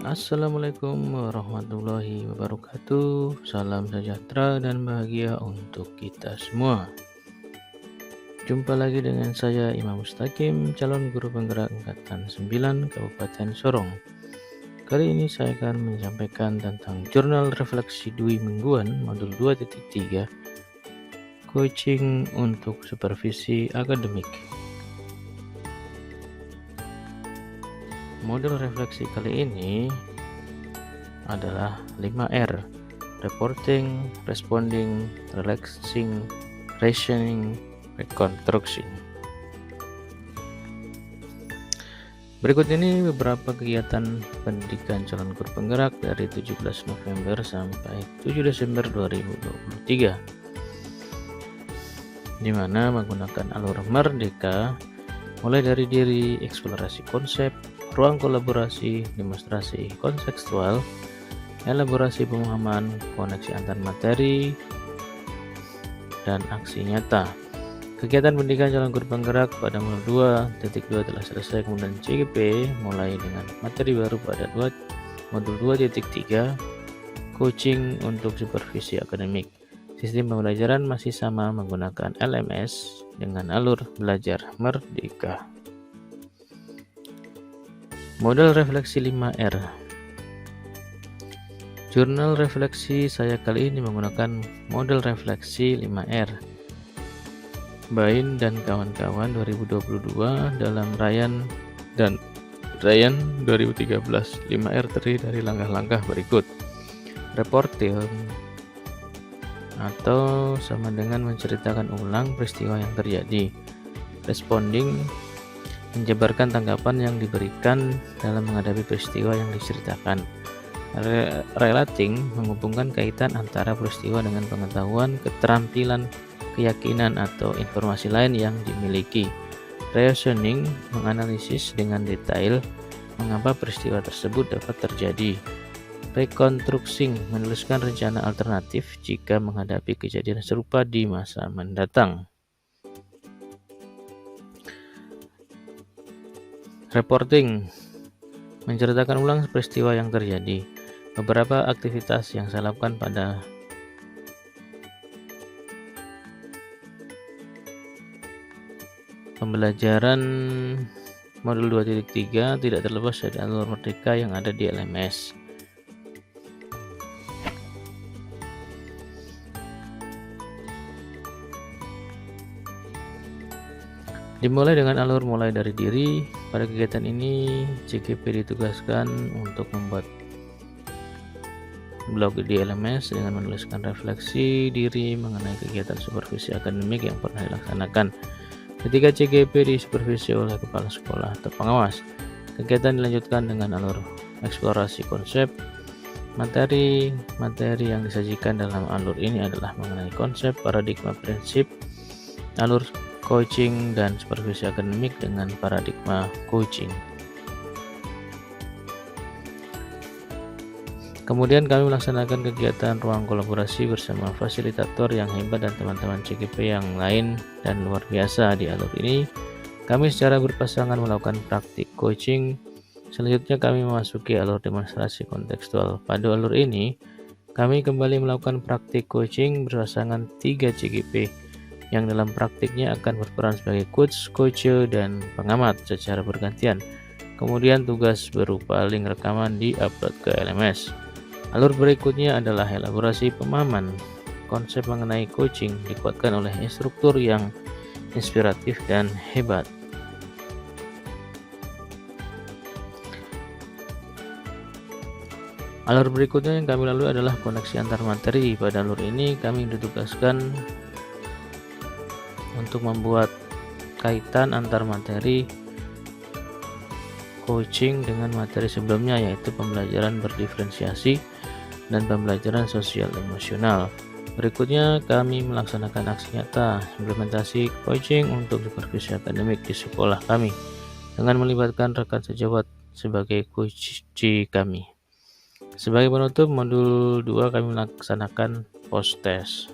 Assalamualaikum warahmatullahi wabarakatuh. Salam sejahtera dan bahagia untuk kita semua. Jumpa lagi dengan saya Imam Mustaqim, calon guru penggerak angkatan 9 Kabupaten Sorong. Kali ini saya akan menyampaikan tentang jurnal refleksi dwi mingguan modul 2.3 coaching untuk supervisi akademik. Model refleksi kali ini adalah 5R: reporting, responding, relaxing, rationing, reconstructing. Berikut ini beberapa kegiatan pendidikan calon guru penggerak dari 17 November sampai 7 Desember 2023, di mana menggunakan alur Merdeka, mulai dari diri, eksplorasi konsep, ruang kolaborasi, demonstrasi kontekstual, elaborasi pemahaman, koneksi antar materi, dan aksi nyata. Kegiatan pendidikan calon guru penggerak pada modul 2.2 telah selesai, kemudian CGP mulai dengan materi baru pada modul 2.3 coaching untuk supervisi akademik. Sistem pembelajaran masih sama menggunakan LMS dengan alur belajar merdeka. Model refleksi 5R. Jurnal refleksi saya kali ini menggunakan model refleksi 5R. Bain dan kawan-kawan 2022 dalam Ryan 2013. 5R terdiri dari langkah-langkah berikut. Reporting atau sama dengan menceritakan ulang peristiwa yang terjadi. Responding, menjabarkan tanggapan yang diberikan dalam menghadapi peristiwa yang diceritakan. Relating, menghubungkan kaitan antara peristiwa dengan pengetahuan, keterampilan, keyakinan, atau informasi lain yang dimiliki. Reasoning, menganalisis dengan detail mengapa peristiwa tersebut dapat terjadi. Reconstructing, menuliskan rencana alternatif jika menghadapi kejadian serupa di masa mendatang. Reporting, menceritakan ulang peristiwa yang terjadi. Beberapa aktivitas yang saya lakukan pada pembelajaran modul 2.3 tidak terlepas dari alur merdeka yang ada di LMS. Dimulai dengan alur mulai dari diri. Pada kegiatan ini, CGP ditugaskan untuk membuat blog di LMS dengan menuliskan refleksi diri mengenai kegiatan supervisi akademik yang pernah dilaksanakan. Ketika CGP disupervisi oleh kepala sekolah atau pengawas, kegiatan dilanjutkan dengan alur eksplorasi konsep. Materi yang disajikan dalam alur ini adalah mengenai konsep, paradigma, prinsip, alur coaching, dan supervisi akademik dengan paradigma coaching. Kemudian kami melaksanakan kegiatan ruang kolaborasi bersama fasilitator yang hebat dan teman-teman CGP yang lain dan luar biasa. Di alur ini, kami secara berpasangan melakukan praktik coaching. Selanjutnya kami memasuki alur demonstrasi kontekstual. Pada alur ini, kami kembali melakukan praktik coaching berpasangan 3 CGP yang dalam praktiknya akan berperan sebagai coach, coacher, dan pengamat secara bergantian. Kemudian tugas berupa link rekaman di-upload ke LMS. Alur berikutnya adalah elaborasi pemahaman. Konsep mengenai coaching dikuatkan oleh instruktur yang inspiratif dan hebat. Alur berikutnya yang kami lalui adalah koneksi antar materi. Pada alur ini kami ditugaskan untuk membuat kaitan antar materi coaching dengan materi sebelumnya, yaitu pembelajaran berdiferensiasi dan pembelajaran sosial emosional. Berikutnya kami melaksanakan aksi nyata implementasi coaching untuk supervisi akademik di sekolah kami dengan melibatkan rekan sejawat sebagai coach kami. Sebagai penutup modul 2 kami melaksanakan post-test.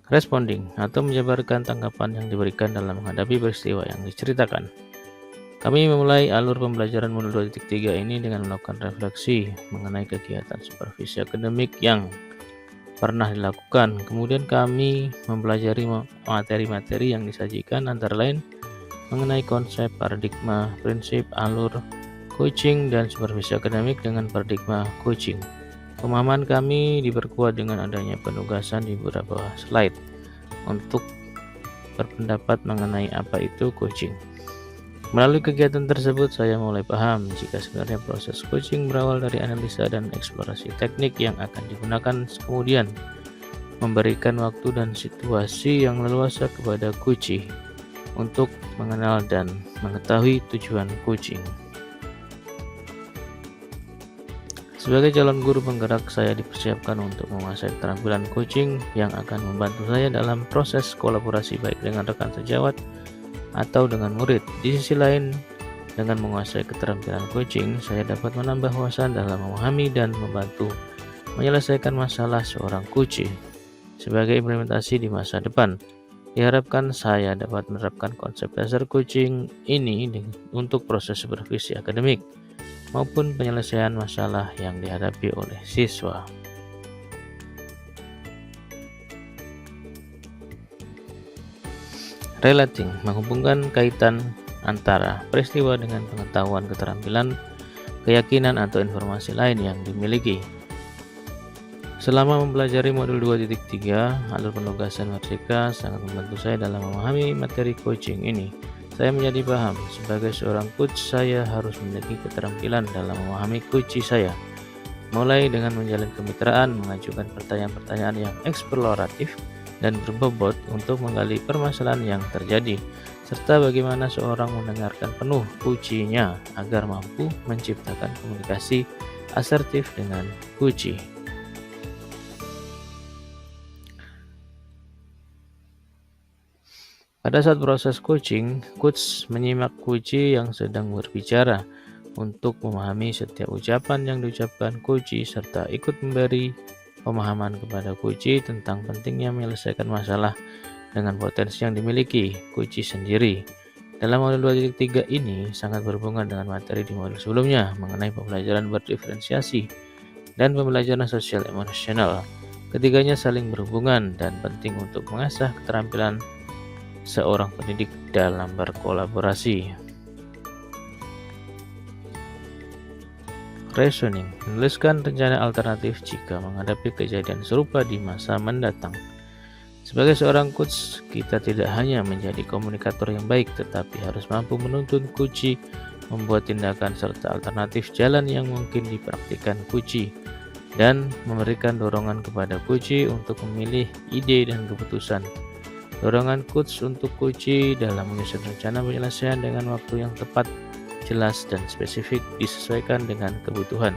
Responding atau menjabarkan tanggapan yang diberikan dalam menghadapi peristiwa yang diceritakan. Kami memulai alur pembelajaran modul 2.3 ini dengan melakukan refleksi mengenai kegiatan supervisi akademik yang pernah dilakukan. Kemudian kami mempelajari materi-materi yang disajikan, antara lain mengenai konsep, paradigma, prinsip, alur coaching, dan supervisi akademik dengan paradigma coaching. Pemahaman kami diperkuat dengan adanya penugasan di beberapa slide untuk berpendapat mengenai apa itu coaching. Melalui kegiatan tersebut, saya mulai paham jika sebenarnya proses coaching berawal dari analisa dan eksplorasi teknik yang akan digunakan, kemudian memberikan waktu dan situasi yang leluasa kepada coachee untuk mengenal dan mengetahui tujuan coaching. Sebagai calon guru penggerak, saya dipersiapkan untuk menguasai keterampilan coaching yang akan membantu saya dalam proses kolaborasi baik dengan rekan sejawat atau dengan murid. Di sisi lain, dengan menguasai keterampilan coaching, saya dapat menambah wawasan dalam memahami dan membantu menyelesaikan masalah seorang coachee. Sebagai implementasi di masa depan, diharapkan saya dapat menerapkan konsep dasar coaching ini untuk proses supervisi akademik maupun penyelesaian masalah yang dihadapi oleh siswa. Relating, menghubungkan kaitan antara peristiwa dengan pengetahuan, keterampilan, keyakinan, atau informasi lain yang dimiliki. Selama mempelajari modul 2.3, alur penugasan Merdeka sangat membantu saya dalam memahami materi coaching ini. Saya menjadi paham, sebagai seorang coach, saya harus memiliki keterampilan dalam memahami coachee saya, mulai dengan menjalin kemitraan, mengajukan pertanyaan-pertanyaan yang eksploratif dan berbobot untuk menggali permasalahan yang terjadi, serta bagaimana seorang mendengarkan penuh coachee-nya agar mampu menciptakan komunikasi asertif dengan coachee. Pada saat proses coaching, coach menyimak coachee yang sedang berbicara untuk memahami setiap ucapan yang diucapkan coachee serta ikut memberi pemahaman kepada coachee tentang pentingnya menyelesaikan masalah dengan potensi yang dimiliki coachee sendiri. Dalam modul 2.3 ini sangat berhubungan dengan materi di modul sebelumnya mengenai pembelajaran berdiferensiasi dan pembelajaran sosial emosional. Ketiganya saling berhubungan dan penting untuk mengasah keterampilan seorang pendidik dalam berkolaborasi. Reasoning, menuliskan rencana alternatif jika menghadapi kejadian serupa di masa mendatang. Sebagai seorang coach, kita tidak hanya menjadi komunikator yang baik, tetapi harus mampu menuntun coachee membuat tindakan serta alternatif jalan yang mungkin dipraktikkan coachee, dan memberikan dorongan kepada coachee untuk memilih ide dan keputusan. Dorongan coach untuk coachee dalam menyusun rencana penyelesaian dengan waktu yang tepat, jelas, dan spesifik disesuaikan dengan kebutuhan.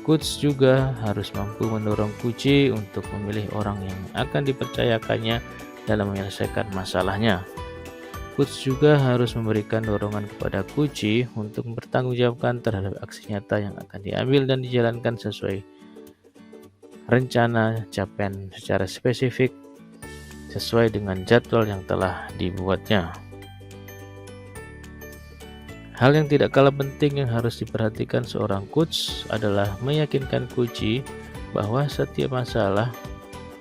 Coach juga harus mampu mendorong coachee untuk memilih orang yang akan dipercayakannya dalam menyelesaikan masalahnya. Coach juga harus memberikan dorongan kepada coachee untuk mempertanggungjawabkan terhadap aksi nyata yang akan diambil dan dijalankan sesuai rencana capaian secara spesifik sesuai dengan jadwal yang telah dibuatnya. Hal yang tidak kalah penting yang harus diperhatikan seorang coach adalah meyakinkan coachee bahwa setiap masalah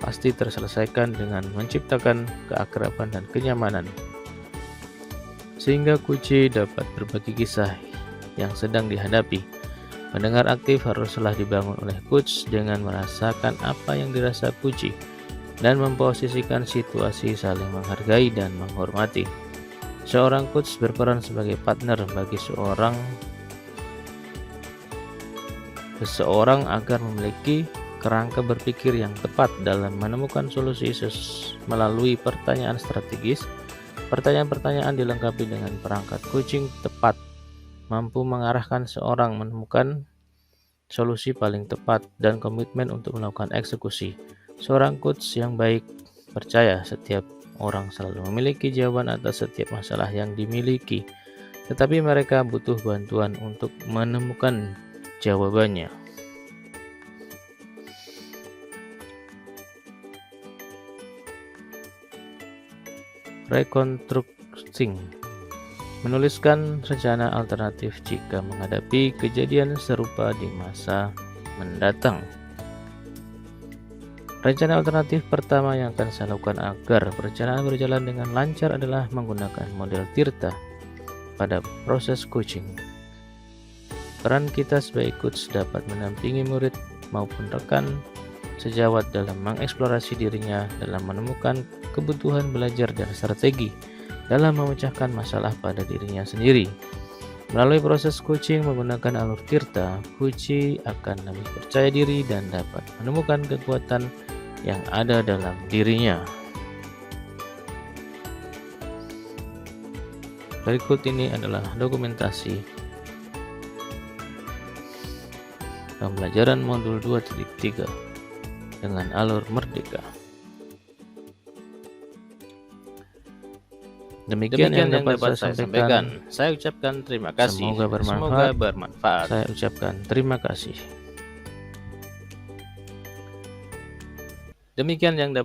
pasti terselesaikan dengan menciptakan keakraban dan kenyamanan, sehingga coachee dapat berbagi kisah yang sedang dihadapi. Pendengar aktif haruslah dibangun oleh coach dengan merasakan apa yang dirasa coachee dan memposisikan situasi saling menghargai dan menghormati. Seorang coach berperan sebagai partner bagi seseorang agar memiliki kerangka berpikir yang tepat dalam menemukan solusi melalui pertanyaan strategis. Pertanyaan-pertanyaan dilengkapi dengan perangkat coaching tepat, mampu mengarahkan seorang menemukan solusi paling tepat dan komitmen untuk melakukan eksekusi. Seorang coach yang baik percaya setiap orang selalu memiliki jawaban atas setiap masalah yang dimiliki, tetapi mereka butuh bantuan untuk menemukan jawabannya. Reconstructing, Menuliskan rencana alternatif jika menghadapi kejadian serupa di masa mendatang. Rencana alternatif pertama yang akan saya lakukan agar perencanaan berjalan dengan lancar adalah menggunakan model Tirta pada proses coaching. Peran kita sebagai coach dapat mendampingi murid maupun rekan sejawat dalam mengeksplorasi dirinya dalam menemukan kebutuhan belajar dan strategi dalam memecahkan masalah pada dirinya sendiri. Melalui proses coaching menggunakan alur Tirta, coach akan lebih percaya diri dan dapat menemukan kekuatan yang ada dalam dirinya. Berikut ini adalah dokumentasi pembelajaran modul 2.3 dengan alur merdeka. Demikian yang dapat saya sampaikan. Saya ucapkan terima kasih. Semoga bermanfaat. Saya ucapkan terima kasih. Demikian yang dapat